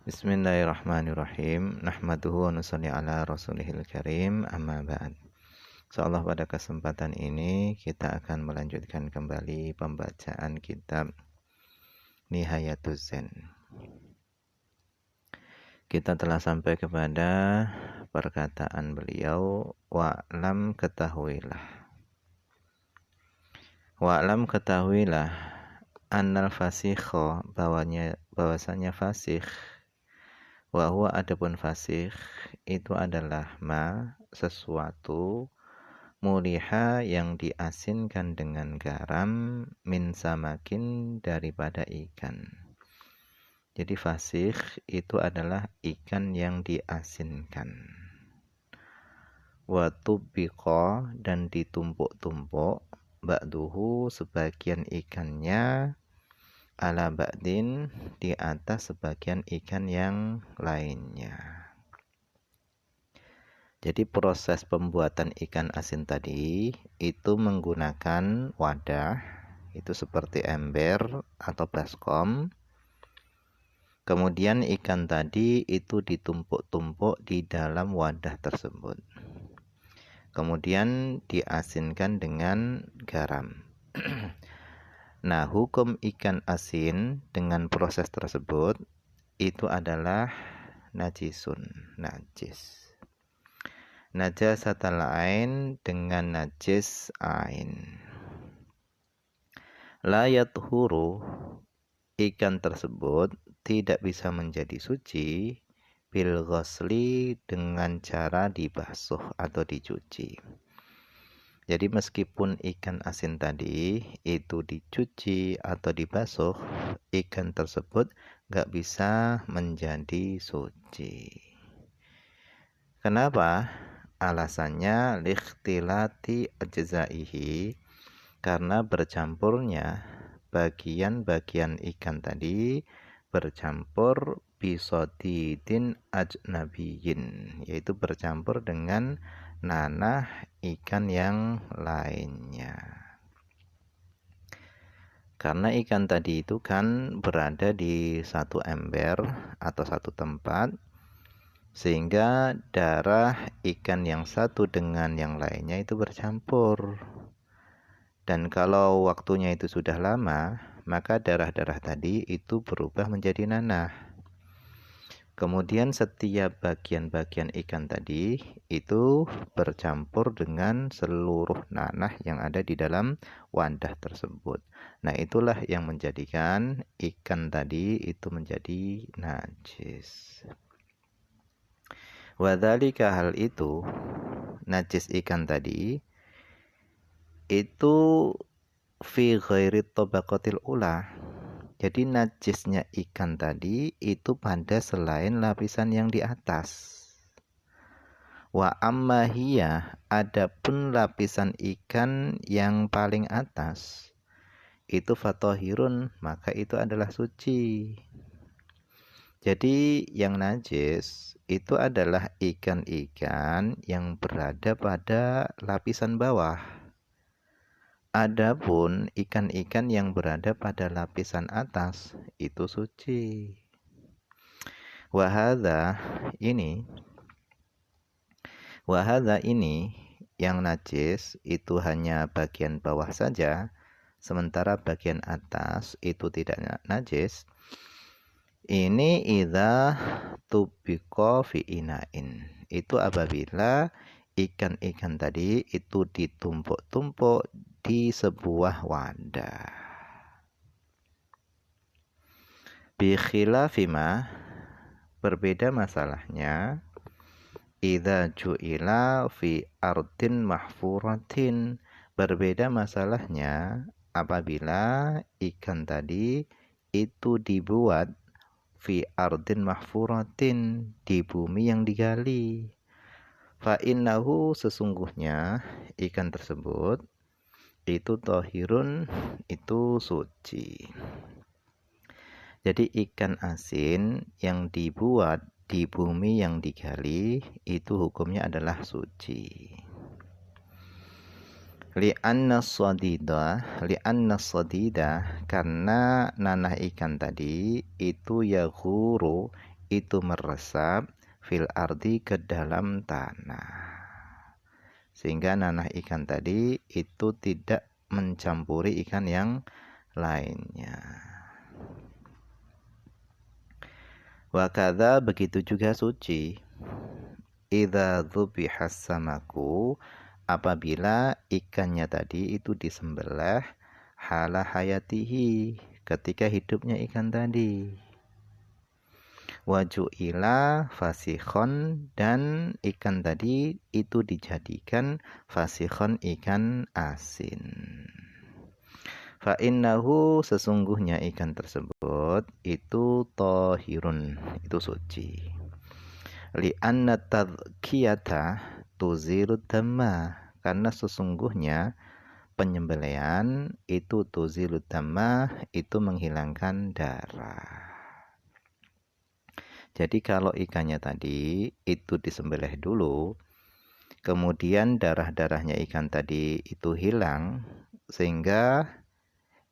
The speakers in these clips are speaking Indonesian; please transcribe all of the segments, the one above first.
Bismillahirrahmanirrahim. Nahmaduhu wa nusalli ala rasulihil karim. Amma ba'd. Insyaallah pada kesempatan ini kita akan melanjutkan kembali pembacaan kitab Nihayatuz Zen. Kita telah sampai kepada perkataan beliau, wa'lam ketahuilah. Wa'lam ketahuilah annal fasikha, bahwasanya fasikh, wa huwa adapun fasikh itu adalah sesuatu muliha yang diasinkan dengan garam, min samakin daripada ikan. Jadi fasikh itu adalah ikan yang diasinkan. Wa tubiqa, dan ditumpuk-tumpuk, ba'duhu sebagian ikannya, ala ba'din di atas sebagian ikan yang lainnya. Jadi proses pembuatan ikan asin tadi itu menggunakan wadah, itu seperti ember atau baskom. Kemudian ikan tadi itu ditumpuk-tumpuk di dalam wadah tersebut. Kemudian diasinkan dengan garam. Nah, hukum ikan asin dengan proses tersebut itu adalah najisun, najis. Najasatal ain, dengan najis ain. La yathuru, ikan tersebut tidak bisa menjadi suci bil ghusli, dengan cara dibasuh atau dicuci. Jadi meskipun ikan asin tadi itu dicuci atau dibasuh, ikan tersebut nggak bisa menjadi suci. Kenapa? Alasannya likhtilati ajzaihi, karena bercampurnya bagian-bagian ikan tadi bercampur bisodidin ajnabiyin, yaitu bercampur dengan nanah ikan yang lainnya. Karena ikan tadi itu kan berada di satu ember atau satu tempat, sehingga darah ikan yang satu dengan yang lainnya itu bercampur. Dan kalau waktunya itu sudah lama, maka darah-darah tadi itu berubah menjadi nanah. Kemudian setiap bagian-bagian ikan tadi itu bercampur dengan seluruh nanah yang ada di dalam wadah tersebut. Nah, itulah yang menjadikan ikan tadi itu menjadi najis. Wadzalika, hal itu, najis ikan tadi itu fi ghairi tabaqatil ula. Jadi najisnya ikan tadi itu pada selain lapisan yang di atas. Wa amma hiya, adapun lapisan ikan yang paling atas itu fatahirun, maka itu adalah suci. Jadi yang najis itu adalah ikan-ikan yang berada pada lapisan bawah. Adapun ikan-ikan yang berada pada lapisan atas itu suci. Wahada ini yang najis itu hanya bagian bawah saja, sementara bagian atas itu tidak najis. Ini idza tubiqa fi inain, itu apabila ikan-ikan tadi itu ditumpuk-tumpuk di sebuah wadah. Bi khilafima, berbeda masalahnya, idza ju'ila fi ardin mahfuratin, berbeda masalahnya apabila ikan tadi itu dibuat fi ardin mahfuratin, di bumi yang digali. Fa innahu, sesungguhnya ikan tersebut itu tohirun, itu suci. Jadi ikan asin yang dibuat di bumi yang digali itu hukumnya adalah suci. Li'anna sadida, karena nanah ikan tadi itu yaghuru, itu meresap fil ardi ke dalam tanah. Sehingga nanah ikan tadi itu tidak mencampuri ikan yang lainnya. Wakadha begitu juga suci. Idza dzubihas samaku, apabila ikannya tadi itu disembelih hala hayatihi, ketika hidupnya ikan tadi. Waju'ila fasikhon, dan ikan tadi itu dijadikan fasikhon, ikan asin. Fa innahu, sesungguhnya ikan tersebut itu tohirun, itu suci. Li'anna tadhkiyata tuzirud dhamma, karena sesungguhnya penyembelihan itu tuzilud dhamma, itu menghilangkan darah. Jadi kalau ikannya tadi itu disembelih dulu, kemudian darah-darahnya ikan tadi itu hilang, sehingga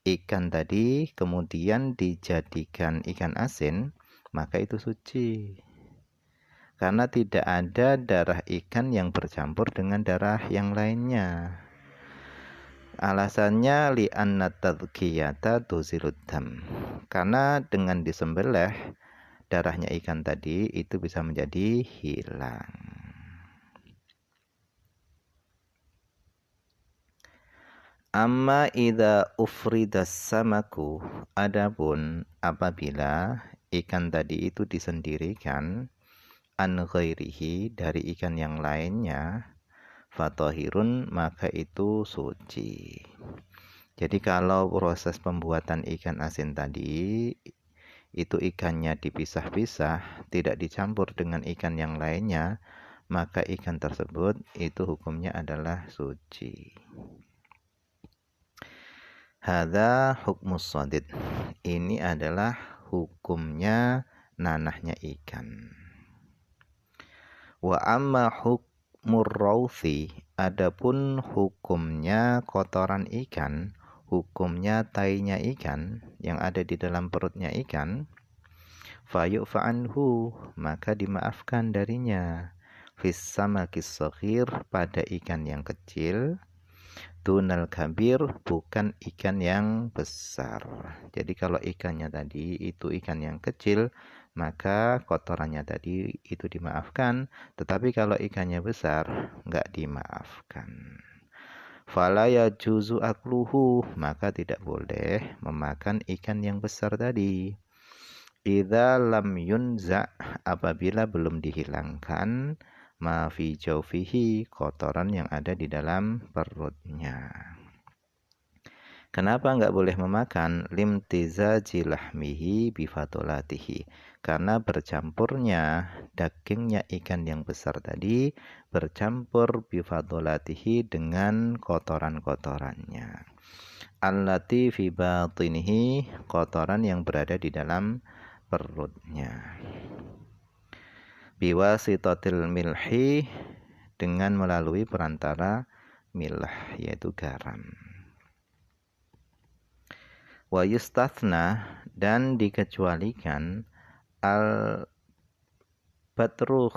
ikan tadi kemudian dijadikan ikan asin, maka itu suci. Karena tidak ada darah ikan yang bercampur dengan darah yang lainnya. Alasannya li'anna tadhkiyata tuzilud dham, karena dengan disembelih darahnya ikan tadi itu bisa menjadi hilang. Amma idza ufridas samaku, adapun apabila ikan tadi itu disendirikan an ghairihi, dari ikan yang lainnya, fatahirun, maka itu suci. Jadi kalau proses pembuatan ikan asin tadi itu ikannya dipisah-pisah, tidak dicampur dengan ikan yang lainnya, maka ikan tersebut itu hukumnya adalah suci. Hadza hukmus shadid, ini adalah hukumnya nanahnya ikan. Wa amma hukmur rawthi, adapun hukumnya kotoran ikan, hukumnya tainya ikan yang ada di dalam perutnya ikan, fayu'fa anhu, maka dimaafkan darinya, fis samakis shaghir, pada ikan yang kecil, dunal kabir, bukan ikan yang besar. Jadi kalau ikannya tadi itu ikan yang kecil, maka kotorannya tadi itu dimaafkan, tetapi kalau ikannya besar enggak dimaafkan. Fala yajuzu akluhu, maka tidak boleh memakan ikan yang besar tadi. Idza lam yunza, apabila belum dihilangkan ma fi jawfihi, kotoran yang ada di dalam perutnya. Kenapa enggak boleh memakan? Limtizaji lahmihi bifadolatihi, karena bercampurnya dagingnya ikan yang besar tadi bercampur bifadolatihi dengan kotoran-kotorannya. Allati fi batinihi, kotoran yang berada di dalam perutnya. Biwasitatil milhi, dengan melalui perantara milah, yaitu garam. Wa yustathna, dan dikecualikan al batruh,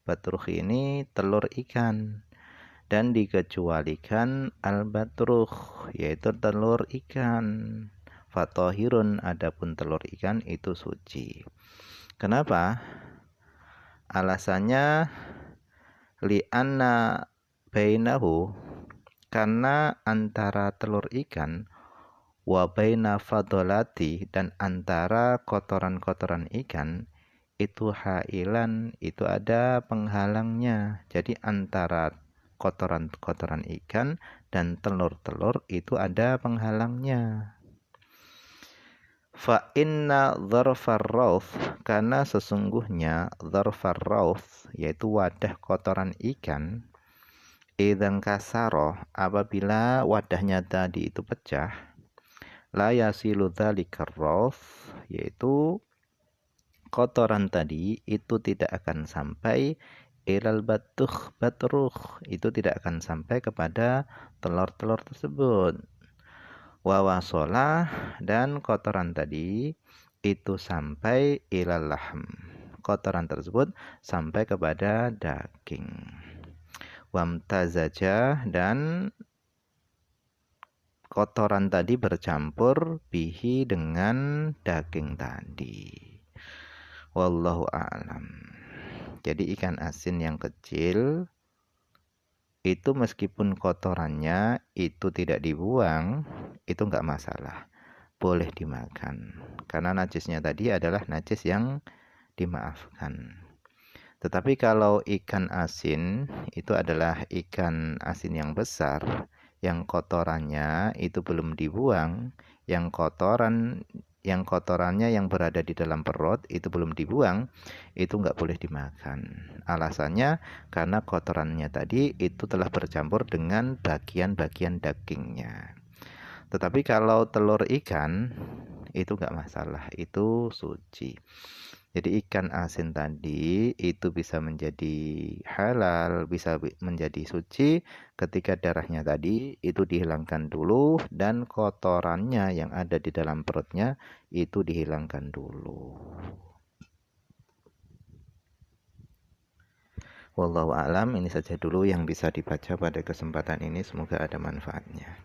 batruh ini telur ikan, dan dikecualikan al batruh, yaitu telur ikan. Fatahirun, adapun telur ikan itu suci. Kenapa? Alasannya li'anna bainahu, karena antara telur ikan, wa baina fadolati, dan antara kotoran-kotoran ikan, itu hailan, itu ada penghalangnya. Jadi antara kotoran-kotoran ikan dan telur-telur itu ada penghalangnya. Fa inna dzarfar rawth, karena sesungguhnya dzarfar rawth, yaitu wadah kotoran ikan, idzan kasaro, apabila wadahnya tadi itu pecah, la yasilu dzalikar rawth, yaitu kotoran tadi itu tidak akan sampai ilal batruh, itu tidak akan sampai kepada telur-telur tersebut. Wawasola, dan kotoran tadi itu sampai ilal lahm, kotoran tersebut sampai kepada daging. Wamtazaja, dan kotoran tadi bercampur bihi dengan daging tadi. Wallahu a'lam. Jadi ikan asin yang kecil itu meskipun kotorannya itu tidak dibuang, itu enggak masalah. Boleh dimakan. Karena najisnya tadi adalah najis yang dimaafkan. Tetapi kalau ikan asin itu adalah ikan asin yang besar, yang kotorannya itu belum dibuang, yang kotorannya yang berada di dalam perut itu belum dibuang, itu enggak boleh dimakan. Alasannya karena kotorannya tadi itu telah bercampur dengan bagian-bagian dagingnya. Tetapi kalau telur ikan itu enggak masalah, itu suci. Jadi ikan asin tadi itu bisa menjadi halal, bisa menjadi suci ketika darahnya tadi itu dihilangkan dulu dan kotorannya yang ada di dalam perutnya itu dihilangkan dulu. Wallahu a'lam, ini saja dulu yang bisa dibaca pada kesempatan ini, semoga ada manfaatnya.